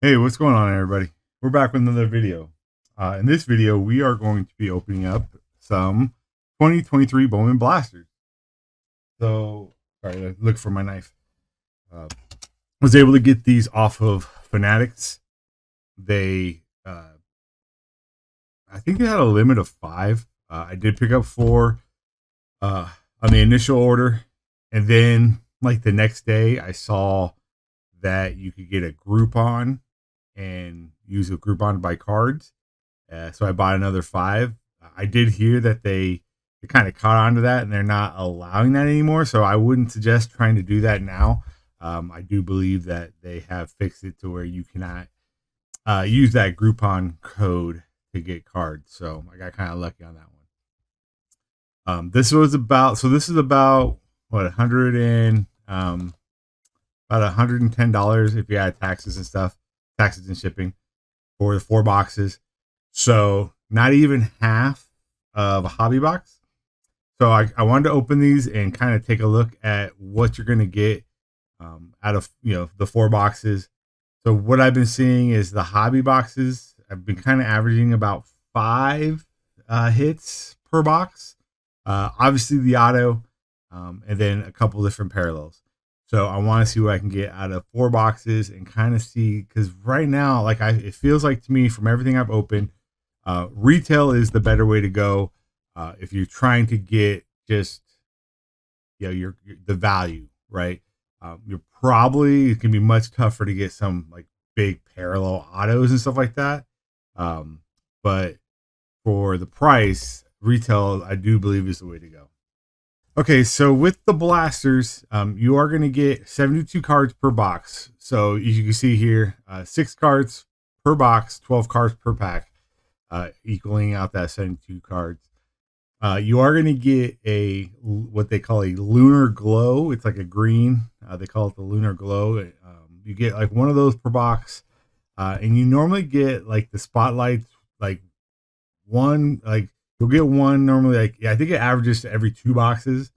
Hey, what's going on, everybody? We're back with another video. In this video, we are going to be opening up some 2023 Bowman blasters. So, sorry, I look for my knife. Uh, was able to get these off of Fanatics. They, I think they had a limit of 5. I did pick up 4 on the initial order, and then like the next day, I saw that you could get a Groupon and use a Groupon to buy cards. So I bought another 5. I did hear that they kind of caught on to that and they're not allowing that anymore. So I wouldn't suggest trying to do that now. I do believe that they have fixed it to where you cannot use that Groupon code to get cards. So I got kind of lucky on that one. This is about what 100 and about $110 if you add taxes and stuff, taxes and shipping for the 4 boxes. So not even half of a hobby box. So I wanted to open these and kind of take a look at what you're going to get out of the 4 boxes. So what I've been seeing is the hobby boxes. I've been kind of averaging about 5 hits per box. Obviously the auto, and then a couple different parallels. So I want to see what I can get out of 4 boxes and kind of see, because right now, it feels like to me from everything I've opened, retail is the better way to go if you're trying to get just the value, right? You're probably, it can be much tougher to get some like big parallel autos and stuff like that. But for the price, retail I do believe is the way to go. Okay, so with the blasters, you are going to get 72 cards per box. So as you can see here, 6 cards per box, 12 cards per pack, equaling out that 72 cards. You are going to get what they call a lunar glow. It's like a green. They call it the lunar glow. You get like one of those per box, and you normally get like the spotlights, like one, like you'll get one normally. I think it averages to every 2 boxes.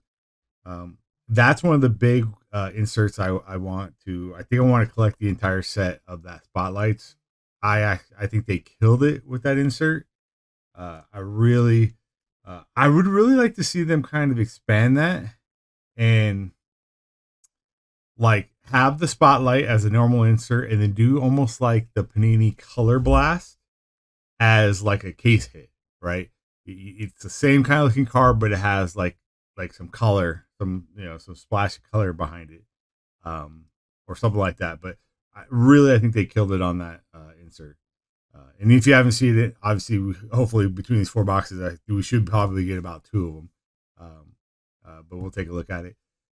That's one of the big inserts I want to. I think I want to collect the entire set of that spotlights. I think they killed it with that insert. I would really like to see them kind of expand that and like have the spotlight as a normal insert and then do almost like the Panini Color Blast as like a case hit, right? It's the same kind of looking card, but it has like some color, some splash of color behind it, or something like that. But I think they killed it on that insert. And if you haven't seen it, obviously, hopefully between these 4 boxes, we should probably get about 2 of them. But we'll take a look at it.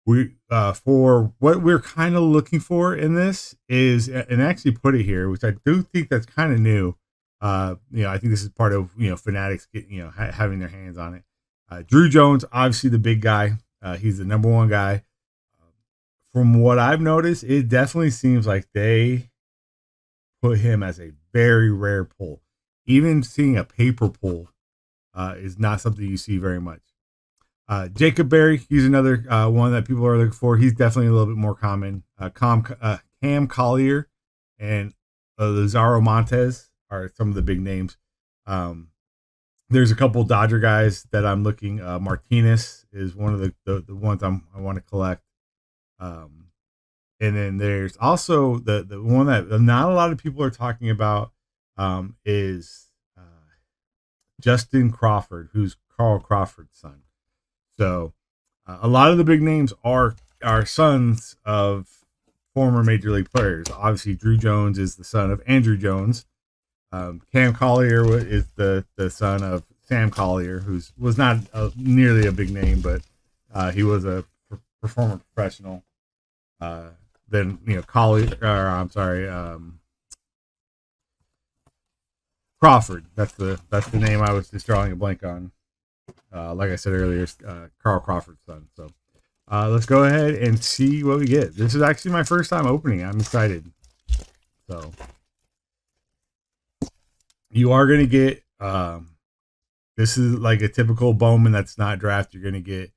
We For what we're kind of looking for in this is, and I actually put it here, which I do think that's kind of new. I think this is part of Fanatics having their hands on it. Drew Jones, obviously the big guy. He's the number 1 guy. From what I've noticed, it definitely seems like they put him as a very rare pull. Even seeing a paper pull is not something you see very much. Jacob Berry, he's another one that people are looking for. He's definitely a little bit more common. Cam Collier and Lazaro Montez are some of the big names. There's a couple Dodger guys that I'm looking. Martinez is one of the ones I want to collect. And then there's also the one that not a lot of people are talking about, is Justin Crawford, who's Carl Crawford's son. So a lot of the big names are sons of former major league players. Obviously, Drew Jones is the son of Andrew Jones. Cam Collier is the son of Sam Collier, who was not nearly a big name, but he was a former professional. Then Collier, or I'm sorry, Crawford. That's the name I was just drawing a blank on. Like I said earlier, Carl Crawford's son. So let's go ahead and see what we get. This is actually my first time opening. I'm excited. So you are going to get, this is like a typical Bowman that's not draft. You're going to get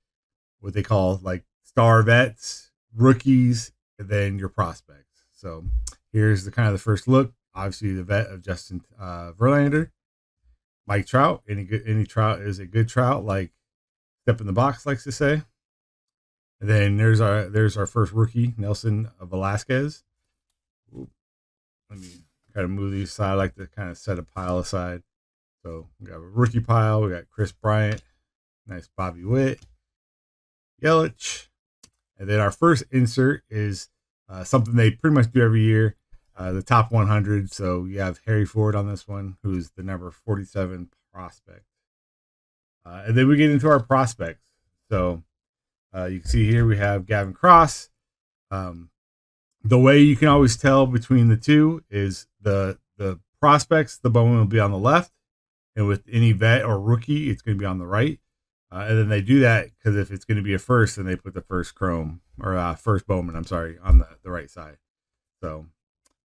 what they call like star vets, rookies, and then your prospects. So here's the kind of the first look. obviously the vet of Justin Verlander. Mike Trout. Any Trout is a good Trout, like Step in the Box likes to say. And then there's our first rookie, Nelson Velasquez. Ooh, let me kind of move these aside. I like to kind of set a pile aside. So we got a rookie pile. We got Chris Bryant, nice Bobby Witt, Yelich, and then our first insert is something they pretty much do every year, the top 100. So you have Harry Ford on this one, who's the number 47 prospect. And then we get into our prospects. So you can see here we have Gavin Cross. The way you can always tell between the two is the prospects, the Bowman will be on the left, and with any vet or rookie, it's going to be on the right. And then they do that because if it's going to be a first, then they put the first Chrome or first Bowman, I'm sorry, on the right side. So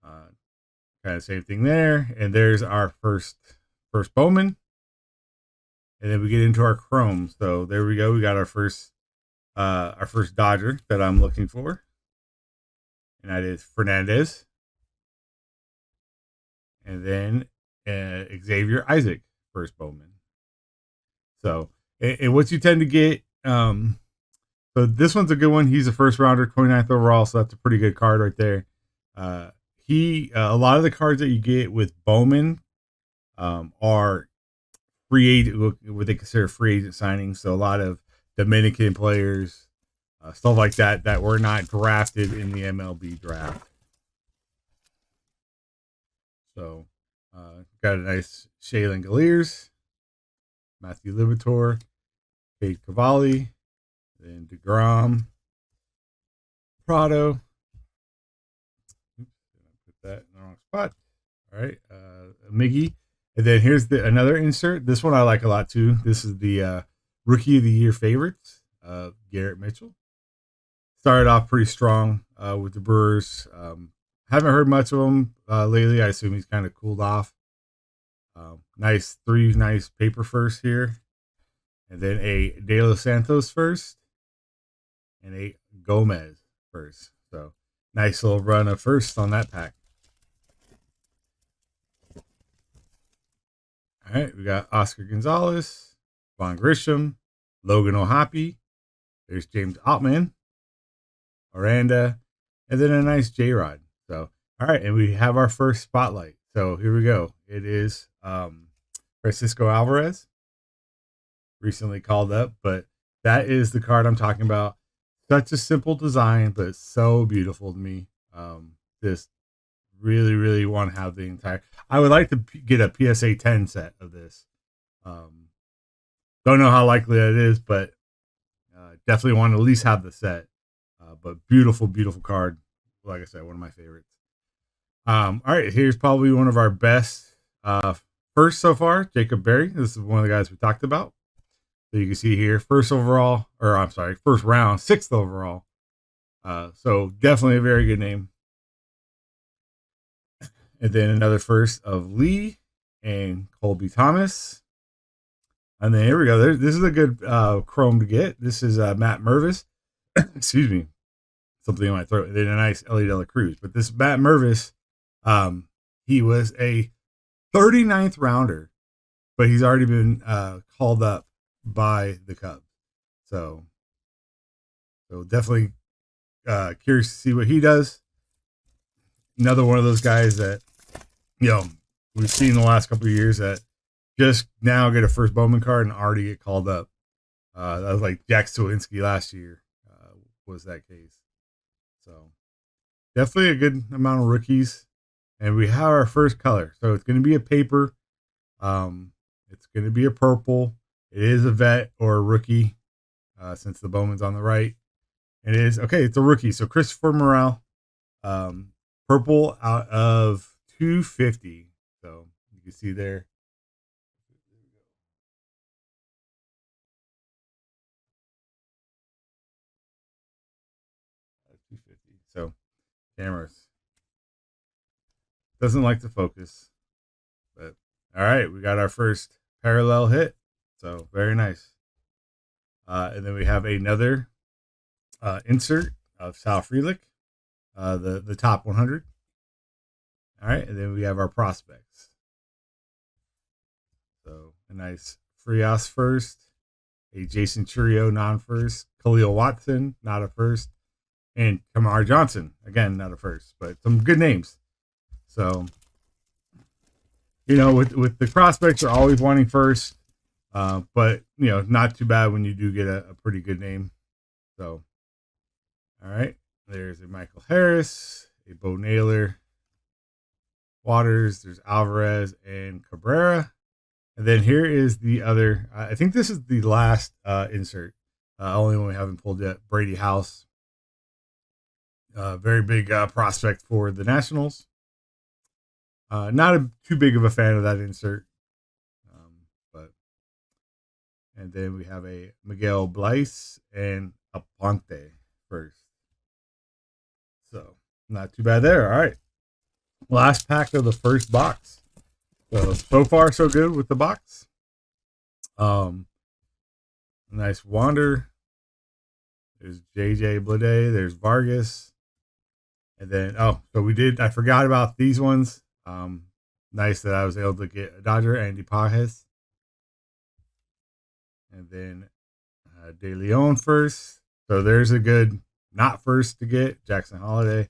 kind of same thing there. And there's our first Bowman. And then we get into our Chrome. So there we go. We got our first Dodger that I'm looking for. And that is Fernandez. And then Xavier Isaac, first Bowman. So, and what you tend to get, so this one's a good one. He's a first rounder, 29th overall, so that's a pretty good card right there. A lot of the cards that you get with Bowman are free agent, what they consider free agent signings. So a lot of Dominican players, stuff like that were not drafted in the MLB draft. So got a nice Shaylen Galeers, Matthew Libator, Cade Cavalli, then DeGrom, Prado. Oops, put that in the wrong spot. All right, Miggy. And then here's another insert. This one I like a lot too. This is the Rookie of the Year favorites, Garrett Mitchell. Started off pretty strong with the Brewers. Haven't heard much of him lately. I assume he's kind of cooled off. Three nice paper first here. And then a De Los Santos first. And a Gomez first. So nice little run of first on that pack. All right, we got Oscar Gonzalez, Vaughn Grisham, Logan O'Hoppe. There's James Ottman, Aranda, and then a nice J-Rod. So, all right, and we have our first spotlight. So here we go. It is Francisco Alvarez, recently called up, but that is the card I'm talking about. Such a simple design, but so beautiful to me. Just really, really want to have the entire. I would like to get a PSA 10 set of this. Don't know how likely that is, but definitely want to at least have the set. But beautiful, beautiful card. Like I said, one of my favorites. All right, here's probably one of our best first so far, Jacob Berry. This is one of the guys we talked about. So you can see here, first round, 6th overall. So definitely a very good name. And then another first of Lee and Colby Thomas. And then here we go. This is a good Chrome to get. This is Matt Mervis. Excuse me. Something in my throat. And then a nice Ellie De La Cruz. But this Matt Mervis, he was a 39th rounder, but he's already been called up by the Cubs. So definitely curious to see what he does. Another one of those guys that, we've seen the last couple of years that just now get a first Bowman card and already get called up. That was like Jack Sawinski last year was that case. So definitely a good amount of rookies. And we have our first color. So it's going to be a paper. It's going to be a purple. It is a vet or a rookie since the Bowman's on the right. And it's a rookie. So Christopher Morel, purple out of 250. So you can see there. So cameras doesn't like to focus, but all right, we got our first parallel hit. So very nice. And then we have another insert of Sal Frelick, the top 100. All right, and then we have our prospects. So a nice Frias first, a Jason Churio non-first, Khalil Watson not a first, and Kamar Johnson again not a first, but some good names. So with the prospects are always wanting first, but not too bad when you do get a pretty good name. So all right, there's a Michael Harris, a Bo Naylor, Waters. There's Alvarez and Cabrera. And then here is the other. I think this is the last insert. Only one we haven't pulled yet. Brady House. Very big prospect for the Nationals. Not too big of a fan of that insert. But and then we have a Miguel Bleis and Aponte first. So not too bad there. All right. Last pack of the first box. So far so good with the box. Nice Wander. There's JJ Bleday. There's Vargas. And then I forgot about these ones. Nice that I was able to get a Dodger, Andy Pages. And then De Leon first. So there's a good not first to get. Jackson Holiday.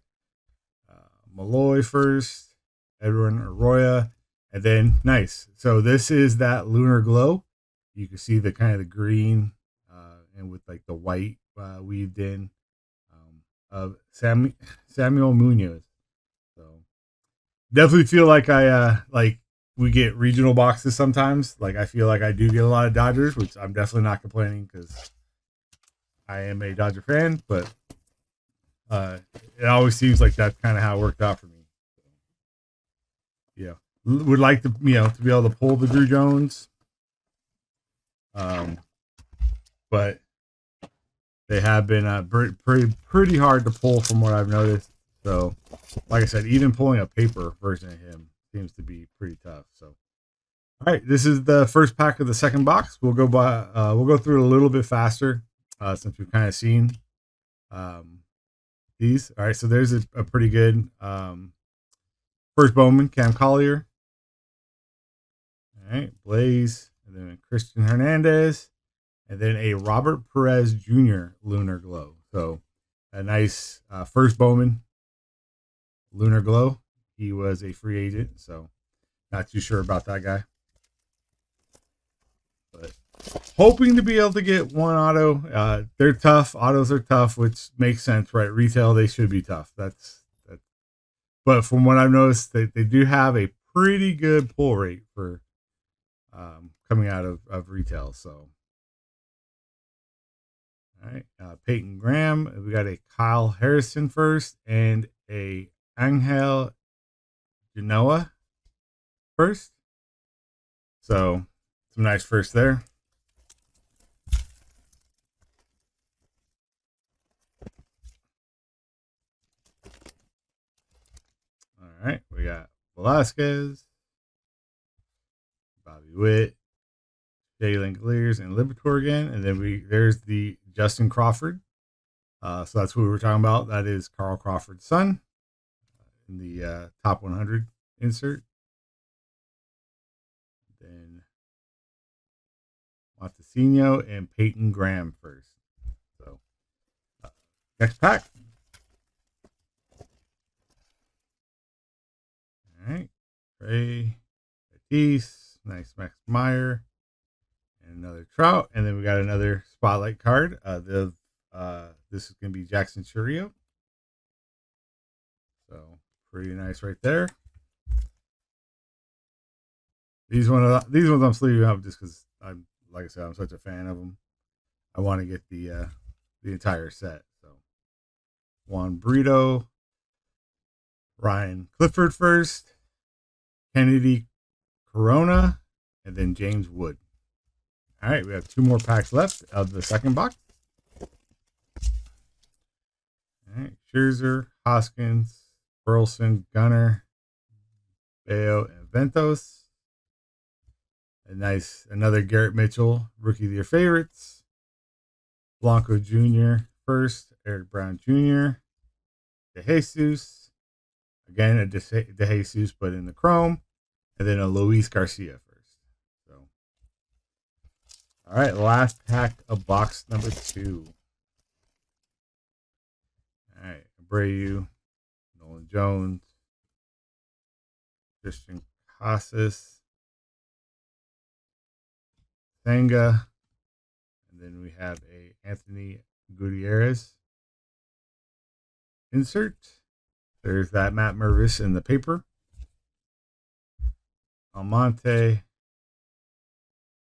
Malloy first. Edwin Arroyo. And then nice. So this is that Lunar Glow. You can see the kind of the green and with like the white weaved in of Samuel Munoz. So definitely feel like we get regional boxes sometimes. Like I feel like I do get a lot of Dodgers, which I'm definitely not complaining because I am a Dodger fan. But it always seems like that's kind of how it worked out for me. Yeah. Would like to be able to pull the Drew Jones, but they have been pretty hard to pull from what I've noticed. So, like I said, even pulling a paper version of him seems to be pretty tough. So, all right, this is the first pack of the second box. We'll go through it a little bit faster since we've kind of seen these. All right, so there's a pretty good first Bowman, Cam Collier. All right, Blaze, and then Christian Hernandez, and then a Robert Perez Jr. Lunar Glow. So a nice first Bowman Lunar Glow. He was a free agent, so not too sure about that guy. But hoping to be able to get one auto. They're tough. Autos are tough, which makes sense, right? Retail, they should be tough. That's. But from what I've noticed, they do have a pretty good pull rate for coming out of retail. So, all right, Peyton Graham. We got a Kyle Harrison first and a Angel Genoa first. So, some nice first there. All right, we got Velasquez, Bobby Witt, Jalen Glears, and Libertor again. And then there's the Justin Crawford. So that's what we were talking about. That is Carl Crawford's son in the top 100 insert. Then Montesino and Peyton Graham first. So next pack. All right, Trey Batiste, nice Max Meyer, and another Trout, and then we got another spotlight card. This is going to be Jackson Churio. So pretty nice right there. These ones I'm sleeving up just because like I said, I'm such a fan of them. I want to get the entire set. So Juan Brito, Ryan Clifford first, Kennedy Corona, and then James Wood. All right, we have 2 more packs left of the second box. All right, Scherzer, Hoskins, Burleson, Gunner, Bayo, and Ventos. Another Garrett Mitchell, rookie of your favorites. Blanco Jr. first, Eric Brown Jr., De Jesus, Again, a De Jesus, but in the chrome, and then a Luis Garcia first. So, all right, last pack of box number 2. All right, Abreu, Nolan Jones, Christian Casas, Senga, and then we have a Anthony Gutierrez insert. There's that Matt Mervis in the paper. Almonte,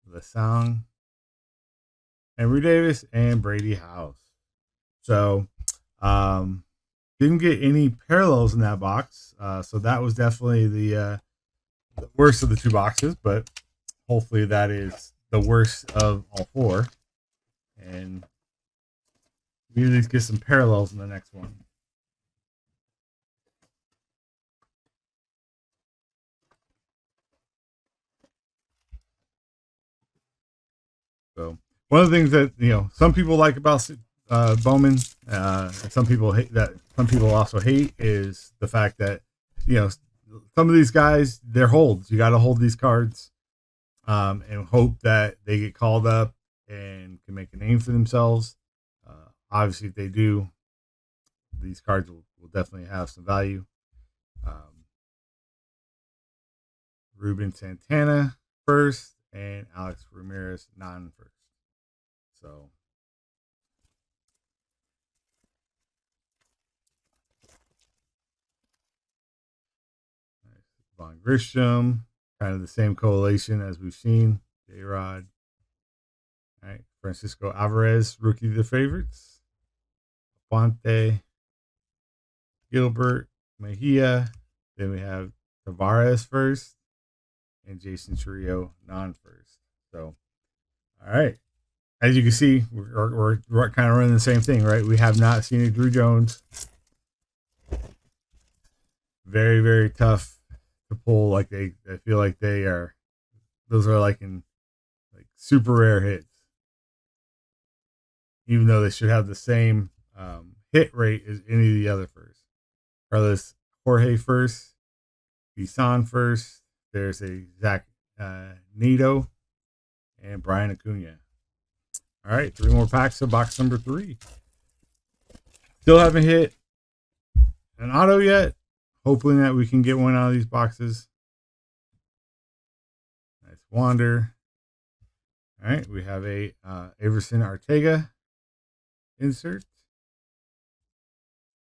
Lasang, Henry Davis, and Brady House. So, didn't get any parallels in that box. So that was definitely the worst of the 2 boxes, but hopefully that is the worst of all 4. And we at least get some parallels in the next one. So one of the things that some people like about Bowman, and some people hate that. Some people also hate is the fact that some of these guys, they're holds. You got to hold these cards, and hope that they get called up and can make a name for themselves. Obviously, if they do, these cards will definitely have some value. Ruben Santana first, and Alex Ramirez non-first. So, Von Grisham, kind of the same correlation as we've seen. J-Rod. All right, Francisco Alvarez, rookie of the favorites. Ponte, Gilbert, Mejia. Then we have Tavares first, and Jason Trio non-first. So, all right. As you can see, we're kind of running the same thing, right? We have not seen a Drew Jones. Very, very tough to pull. I feel like those are like super rare hits. Even though they should have the same hit rate as any of the other first. Carlos Jorge first, Bisan first. There's a Zach Nito and Brian Acuna. All right, 3 more packs of box number 3. Still haven't hit an auto yet. Hoping that we can get one out of these boxes. Nice Wander. All right, we have a Everson Arteaga insert.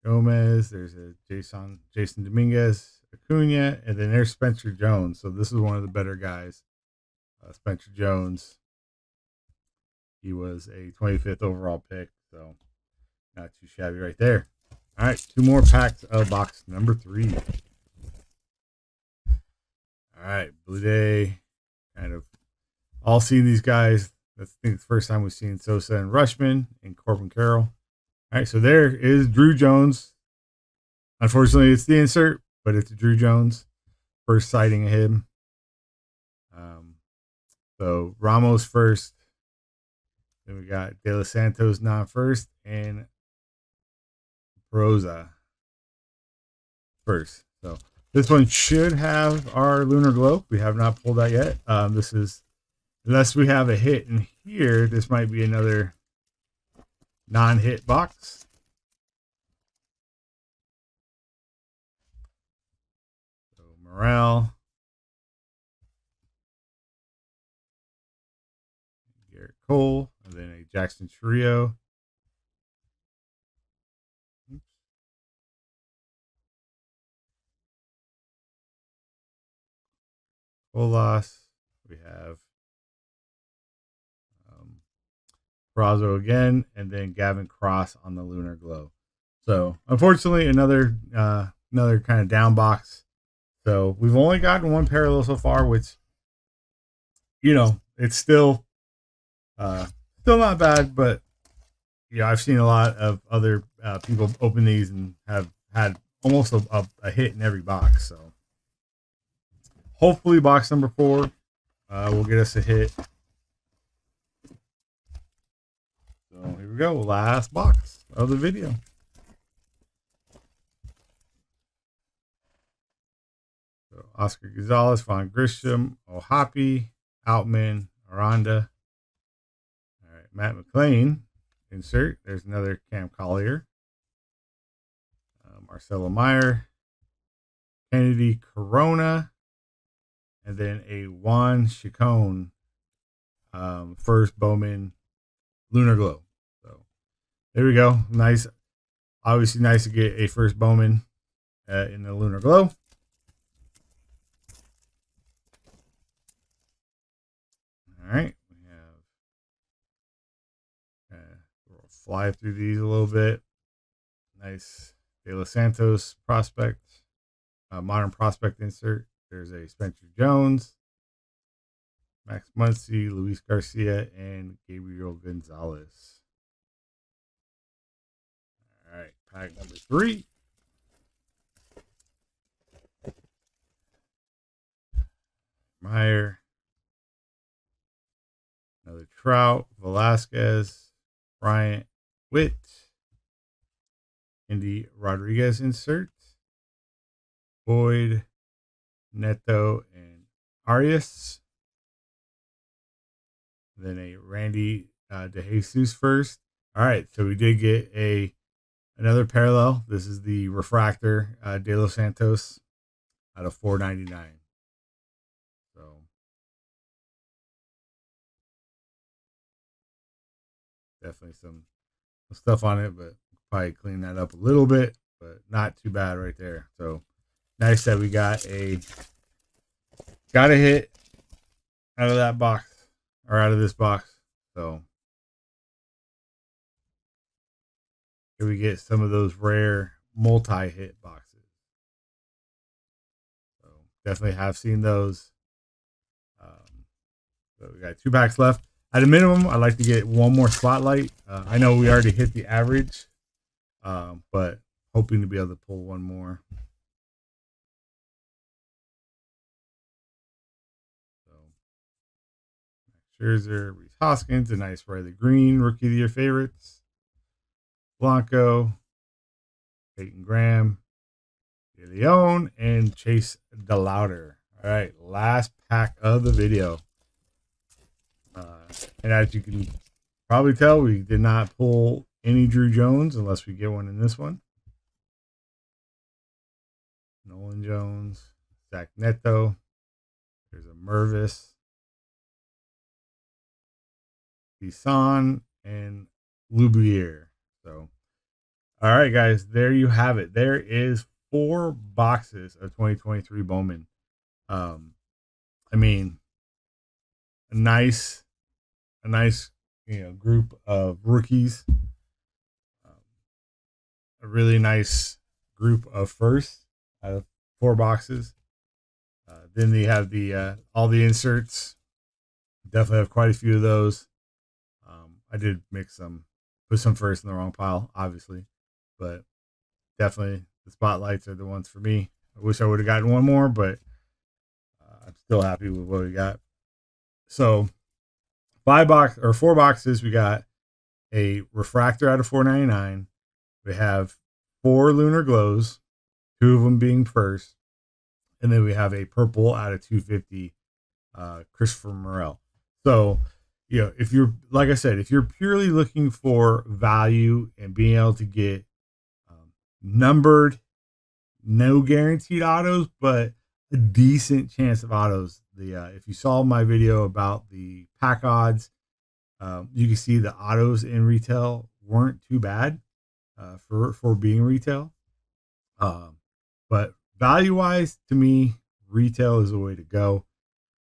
Gomez. There's a Jason Dominguez, Acuna, and then there's Spencer Jones. So this is one of the better guys. Spencer Jones. He was a 25th overall pick, so not too shabby right there. All right, 2 more packs of box number 3. All right, Blue Day. Kind of all seen these guys. I think it's the first time we've seen Sosa and Rushman and Corbin Carroll. All right, so there is Drew Jones. Unfortunately, it's the insert, but it's Drew Jones. First sighting of him. So Ramos first. Then we got De Los Santos non-first and Rosa first. So this one should have our Lunar Glow. We have not pulled that yet. This is, unless we have a hit in here, this might be another non-hit box. So Morale. Garrett Cole. And then a Jackson Trio. Colas. We have Brazo again, and then Gavin Cross on the Lunar Glow. So unfortunately, another kind of down box. So we've only gotten 1 parallel so far, which it's still not bad, but I've seen a lot of other people open these and have had almost a hit in every box. So hopefully, box number 4 will get us a hit. So here we go, last box of the video. Oscar Gonzalez, Von Grisham, Ohapi, Outman, Aranda. All right, Matt McLean, insert. There's another Cam Collier. Marcelo Meyer, Kennedy Corona, and then a Juan Chacon first Bowman Lunar Glow. So there we go. Nice. Obviously nice to get a first Bowman in the Lunar Glow. All right. We'll fly through these a little bit. Nice De Los Santos prospect, modern prospect insert. There's a Spencer Jones, Max Muncy, Luis Garcia, and Gabriel Gonzalez. All right, pack number 3. Meyer, another Trout, Velasquez, Bryant, Witt, Indy Rodriguez insert, Boyd, Neto, and Arias. Then a Randy DeJesus first. All right, so we did get another parallel. This is the refractor De Los Santos out of 499. So definitely some stuff on it, but probably clean that up a little bit, but not too bad right there. So nice that we got a hit out of that box, or out of this box. So here we get some of those rare multi-hit boxes. So definitely have seen those. So we got 2 packs left. At a minimum, I'd like to get one more spotlight. I know we already hit the average, but hoping to be able to pull one more. So Scherzer, Rhys Hoskins, a nice Riley Green, Rookie of the Year favorites. Blanco, Peyton Graham, De Leon, and Chase DeLauder. All right, last pack of the video. And as you can probably tell, we did not pull any Drew Jones unless we get one in this one. Nolan Jones, Zach Neto. There's a Mervis, Desan, and Lubier. So, all right, guys, there you have it. There is 4 boxes of 2023 Bowman. I mean, a nice group of rookies. A really nice group of firsts out of 4 boxes. Then they have the all the inserts. Definitely have quite a few of those. I did mix some, put some first in the wrong pile, obviously, but definitely the spotlights are the ones for me. I wish I would have gotten one more, but I'm still happy with what we got. So 4 boxes. We got a refractor out of 499. We have 4 lunar glows, 2 of them being first, and then we have a purple out of 250, Christopher Morel. So, if you're, like I said, if you're purely looking for value and being able to get numbered, no guaranteed autos, but a decent chance of autos. If you saw my video about the pack odds, you can see the autos in retail weren't too bad for being retail. But value wise, to me, retail is the way to go.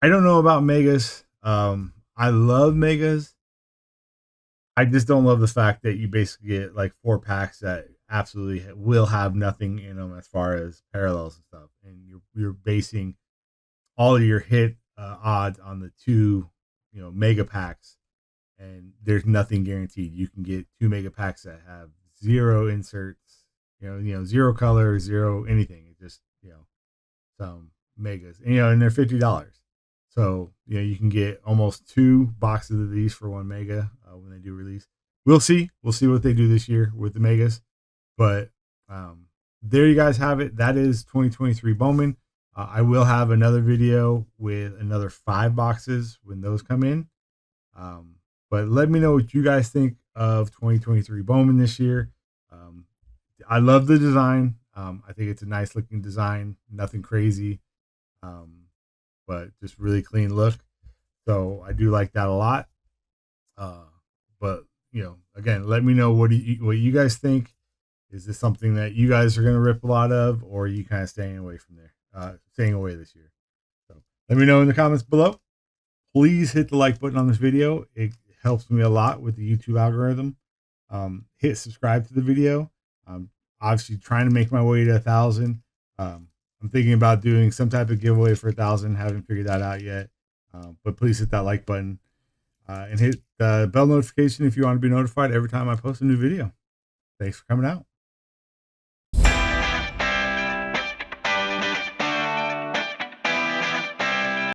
I don't know about megas. I love megas. I just don't love the fact that you basically get like 4 packs that absolutely will have nothing in them as far as parallels and stuff, and you're basing all of your hit odds on the 2 mega packs, and there's nothing guaranteed. You can get 2 mega packs that have 0 inserts, 0 color, 0 anything. It's just some megas, and they're $50. So, you can get almost 2 boxes of these for 1 mega when they do release. We'll see. We'll see what they do this year with the megas. But there you guys have it. That is 2023 Bowman. I will have another video with another 5 boxes when those come in. Um, but let me know what you guys think of 2023 Bowman this year. Um, I love the design. I think it's a nice looking design, nothing crazy, um, but just really clean look. So I do like that a lot. Uh, but again, let me know what you guys think. Is this something that you guys are going to rip a lot of, or are you kind of staying away from there, staying away this year? So let me know in the comments below. Please hit the like button on this video. It helps me a lot with the YouTube algorithm. Hit subscribe to the video. I'm obviously trying to make my way to 1,000. I'm thinking about doing some type of giveaway for 1,000. Haven't figured that out yet. But please hit that like button and hit the bell notification if you want to be notified every time I post a new video. Thanks for coming out.